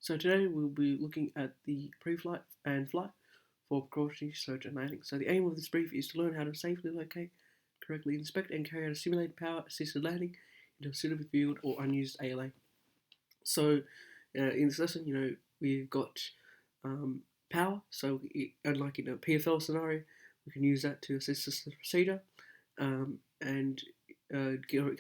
So today we'll be looking at the pre-flight and flight for precautionary search and landing. So the aim of this brief is to learn how to safely locate, correctly inspect and carry out a simulated power-assisted landing into a suitable field or unused ALA. So in this lesson, we've got power. So unlike in a PFL scenario, we can use that to assist us in the procedure and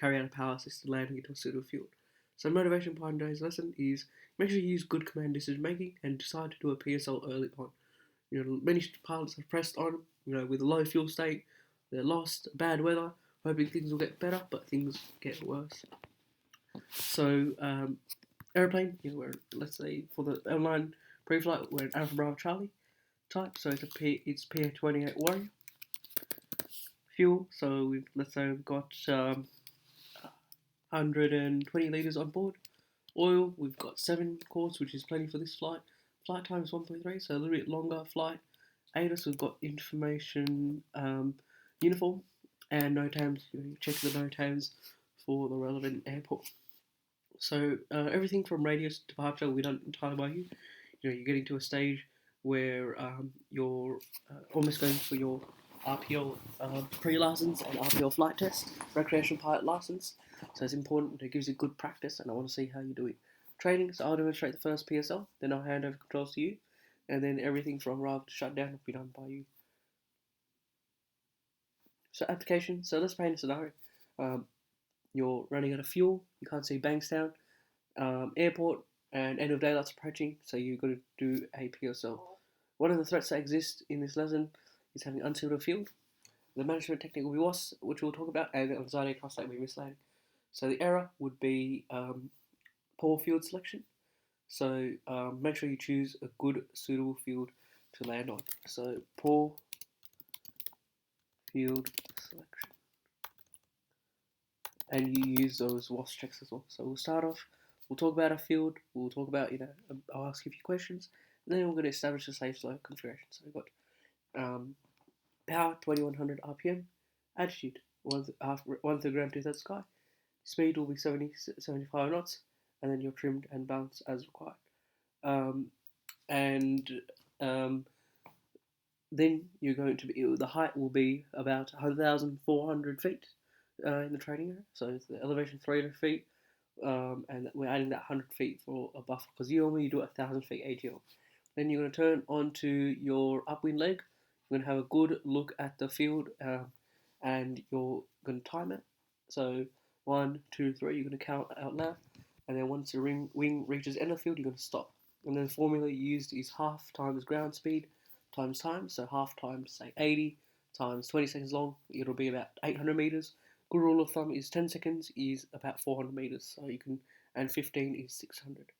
carry out a power-assisted landing into a suitable field. So motivation behind today's lesson is make sure you use good command decision making and decide to do a PSL early on. Many pilots have pressed on, with a low fuel state, they're lost, bad weather, hoping things will get better, but things get worse. So airplane, let's say for the airline pre-flight, we're an Alpha Bravo Charlie type, so it's PA28 Warrior. Fuel, so let's say we've got 120 litres on board. Oil, we've got 7 quarts, which is plenty for this flight. Flight time is 1.3, so a little bit longer flight. ATIS, we've got information uniform and NOTAMs. Check the NOTAMs for the relevant airport. So everything from radius departure will be done entirely by you. You're getting to a stage where you're almost going for your RPL pre-license and RPL flight test, recreational pilot license. So it's important. It gives you good practice, and I want to see how you do it. Training. So I'll demonstrate the first PSL, then I'll hand over controls to you, and then everything from arrival to shutdown will be done by you. So application. So let's paint a scenario. You're running out of fuel. You can't see Bankstown, airport, and end of daylight's approaching. So you've got to do a PSL. One of the threats that exist in this lesson is having unsuitable field. The management technique will be WAS, which we'll talk about, and the anxiety across that will be mislanding. So the error would be poor field selection. So make sure you choose a good, suitable field to land on. So poor field selection. And you use those WAS checks as well. So we'll start off, we'll talk about a field, we'll talk about, I'll ask you a few questions, and then we're going to establish a safe slow configuration. So we've got power 2100 RPM, altitude 1/3 gram to third sky, speed will be 75 knots, and then you're trimmed and balanced as required. Then you're going to be, the height will be about 1,400 feet in the training area. So the elevation 300 feet, and we're adding that 100 feet for a buffer because you normally do 1,000 feet AGL. Then you're going to turn onto your upwind leg. You're going to have a good look at the field, and you're going to time it. So 1, 2, 3. You're going to count out loud, and then once the wing reaches the end of the field, you're going to stop. And then the formula used is half times ground speed times time. So half times, say 80 times 20 seconds long. It'll be about 800 meters. Good rule of thumb is 10 seconds is about 400 meters. So you can, and 15 is 600.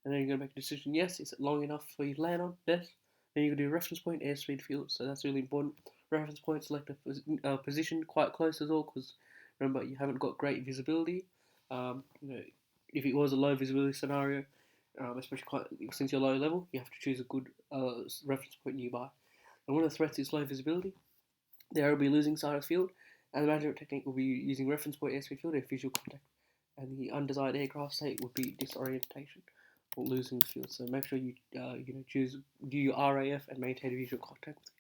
And then you're going to make a decision. Yes, is it long enough for you to land on? Yes. Then you're going to do reference point, airspeed, field. So that's really important. Reference point, select a position quite close as well, because remember you haven't got great visibility. If it was a low visibility scenario, especially since you're low level, you have to choose a good reference point nearby. And one of the threats is low visibility. The air will be losing sight of field, and the management technique will be using reference point, airspeed, field, and visual contact. And the undesired aircraft state would be disorientation or losing the field. So make sure you do your RAF and maintain visual contact.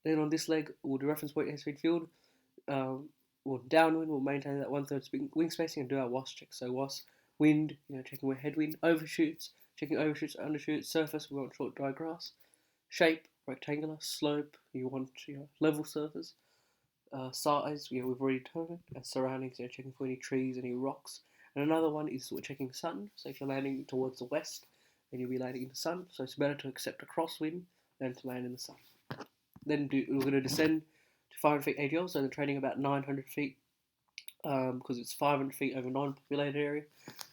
Then on this leg, we'll do reference point, airspeed, field. Downwind, we'll maintain that 1/3 wing spacing and do our WAS check. So WAS, wind, checking where headwind, overshoots, checking overshoots, undershoots, surface, we want short dry grass, shape, rectangular, slope, you want level surface, size, we've already determined, and surroundings, checking for any trees, any rocks. And another one is we're checking sun. So if you're landing towards the west, then you'll be landing in the sun. So it's better to accept a crosswind than to land in the sun. Then we're going to descend to 500 feet AGL, so they're training about 900 feet, because it's 500 feet over non-populated area.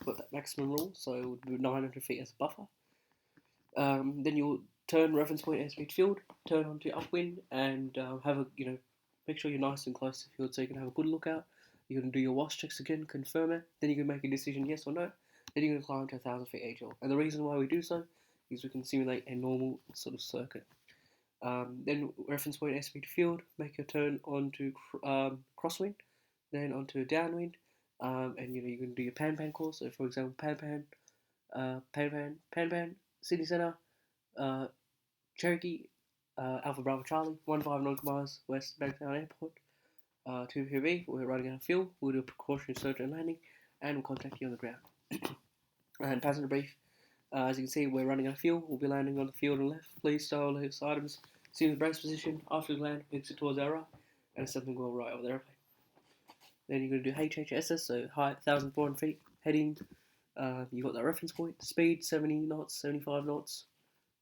Got that maximum rule, so we'll do 900 feet as a buffer. Then you'll turn reference point airspeed field, turn onto upwind, and have a make sure you're nice and close to the field so you can have a good lookout. You're going to do your WAS checks again, confirm it. Then you can make a decision yes or no. Then you're going to climb to 1,000 feet AGL. And the reason why we do so is we can simulate a normal sort of circuit. Then reference point airspeed field, make your turn onto crosswind, then onto downwind, and you're going to do your pan course. So for example, pan, Pan, Sydney Centre, Cherokee, Alpha Bravo Charlie, 15 nautical miles west Bankstown Airport. 2PB, we're running out of fuel, we'll do a precautionary search and landing, and we'll contact you on the ground. And passenger brief, as you can see, we're running out of fuel, we'll be landing on the field on the left. Please stow all those items, assume the brace position, after we land, exit towards our right, and something will right over the airplane. Then you're going to do HHSS, so height 1,400 feet, heading, you've got that reference point, speed 70 knots, 75 knots,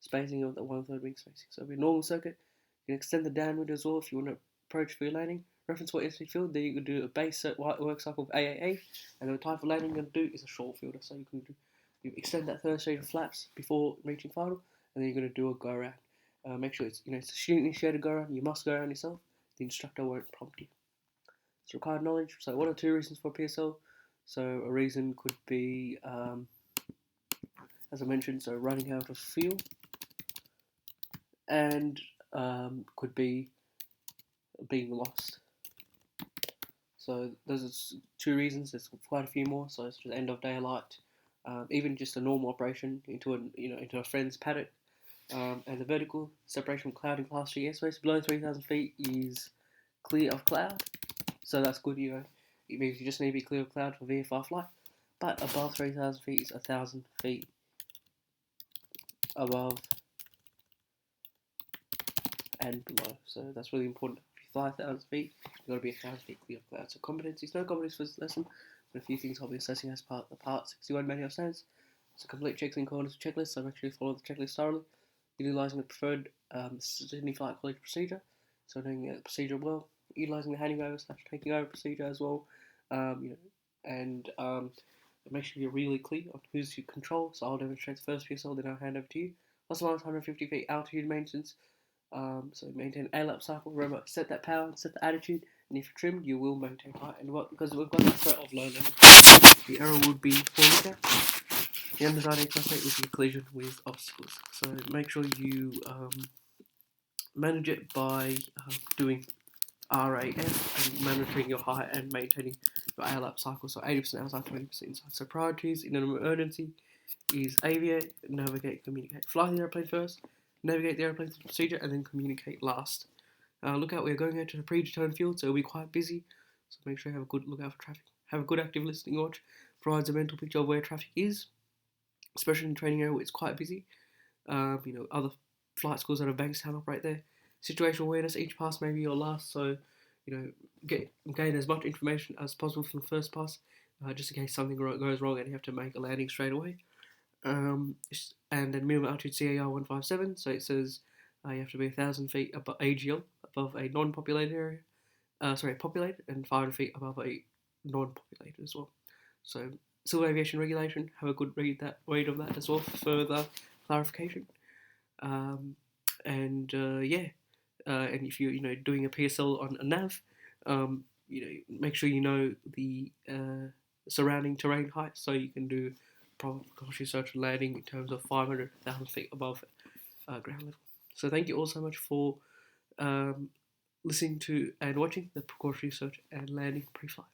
spacing of the 1/3 wing spacing. So it'll be a normal circuit. You can extend the downwind as well if you want to approach for your landing. Reference point airspeed field, then you can do a base work cycle of AAA, and the type of landing you're going to do is a short fielder. So you extend that third stage of flaps before reaching final, and then you're going to do a go around. Make sure it's it's a student initiated go around. You must go around yourself. The instructor won't prompt you. It's required knowledge. So what are 2 reasons for PSL? So a reason could be, as I mentioned, so running out of fuel, and could be being lost. So those are 2 reasons. There's quite a few more. So it's just end of daylight, even just a normal operation into a friend's paddock, and the vertical separation from cloud in Class G airspace below 3,000 feet is clear of cloud. So that's good. It means you just need to be clear of cloud for VFR flight. But above 3,000 feet is 1,000 feet above and below. So that's really important. If you fly 1,000 feet, you've got to be 1,000 feet clear of cloud. So competencies, no competencies for this lesson, but a few things I'll be assessing as part of the Part 61 manual standards. So complete checks and coordinates checklist, so make sure you follow the checklist thoroughly. Utilising the preferred Sydney Flight College procedure, so doing the procedure well. Utilising the handing over / taking over procedure as well, and make sure you're really clear on who's your control. So I'll demonstrate the first PSL, then I'll hand over to you. Plus or minus 150 feet altitude maintenance. So maintain an ALAP cycle. Remember, set that power, set the attitude, and if you're trimmed, you will maintain height. And because we've got the threat of low level, the error would be 4 meter. The undecided prospect would be collision with obstacles. So make sure you manage it by doing RAF and monitoring your height and maintaining your ALAP cycle. So 80% outside, 20% inside. So priorities in an emergency is aviate, navigate, communicate. Fly the airplane first, navigate the airplane through the procedure, and then communicate last. Look out, we're going out to the predetermined field, so it'll be quite busy. So make sure you have a good lookout for traffic. Have a good active listening watch. Provides a mental picture of where traffic is, especially in the training area where it's quite busy. Other flight schools out of Bankstown operate there. Situational awareness, each pass may be your last, so gain as much information as possible from the first pass, just in case something goes wrong and you have to make a landing straight away. And then minimum altitude CAR 157, so it says you have to be 1,000 feet above AGL, above a non-populated area, populated, and 500 feet above a non-populated as well. So civil aviation regulation, have a good read of that as well for further clarification. And if you're doing a PSL on a nav, make sure you know the surrounding terrain height, so you can do proper precautionary search and landing in terms of 500,000 feet above ground level. So thank you all so much for listening to and watching the Precautionary Search and Landing Preflight.